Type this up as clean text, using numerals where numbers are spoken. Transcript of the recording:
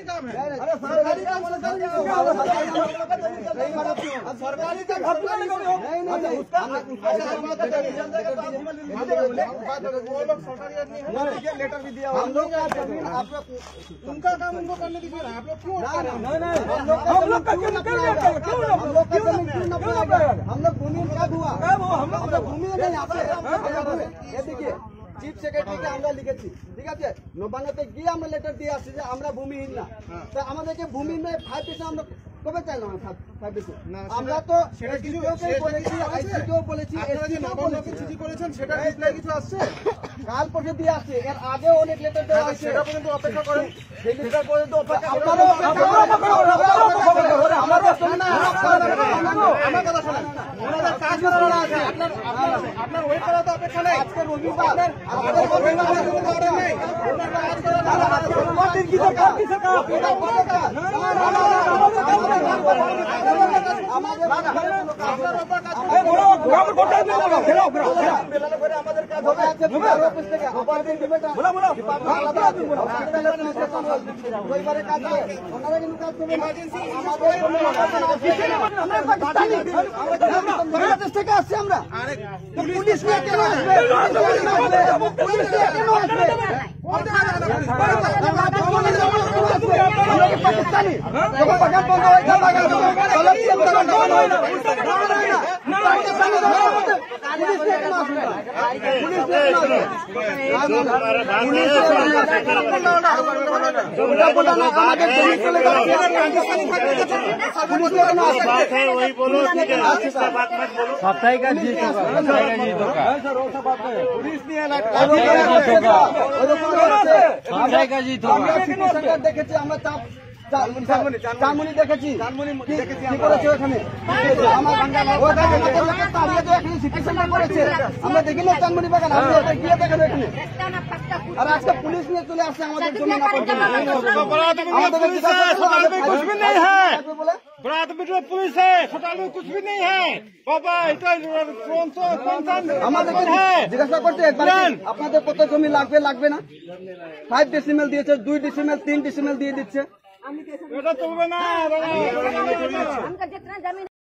काम है। अरे सरकारी काम सरकारी लेटर भी दिया हम लोग उनका काम उनको करने दीजिए। आप लोग क्यों हम लोग भूमि क्या हुआ हम लोग भूमि नहीं आते। देखिए চিফ সেক্রেটারিকে আমরা লিখেছি, ঠিক আছে, নবান্নতে গিয়ে আমরা লেটার দিয়ে আসছি যে আমরা ভূমিহীন না। তা আমাদেরকে ভূমি নিয়ে 5% আমরা কবে চাইলাম? 5% আমরা তো সেটা কিছু বলেছি, আইসিকেও বলেছি, এসপিকেও বলেছি, চিঠি করেছেন, সেটা রিপ্লাই কিছু আসছে? কাল পরশু দিয়ে আসছে, এর আগে অনেক লেটার দেওয়া হয়েছে। সেটা পর্যন্ত অপেক্ষা করেন, সেই লেটার পর্যন্ত অপেক্ষা করেন। আমার কথা শোনেন, ওনাদের কাজ করা আছে, আপনার ওয়েট করা তো অপেক্ষা নেই। আজকে রবিবার বাংলাদেশ থেকে আসছি আমরা, পুলিশ নিয়ে কেন আসবে? পাকিস্তানি वही बोलो, सप्ताह का जीत होगा। দেখেছি আমরা চানমুনি দেখেছি, কি করেছে ওখানে সিটি সেন্টার করেছে, আমরা দেখি না চানমুনি বাগান, আপনি গিয়ে দেখেন এখানে। আর আজকে পুলিশ নিয়ে চলে আসছে আমাদের জন্য না पुलिस है, अस्पताल में कुछ भी नहीं है बाबा। আমাদেরকে জিজ্ঞাসা করছে আপনাদের কত জমি লাগবে লাগবে না? 5 ডিসিমেল দিয়েছে, 2 ডিসিমেল 3 ডিসিমেল দিয়ে দিচ্ছে।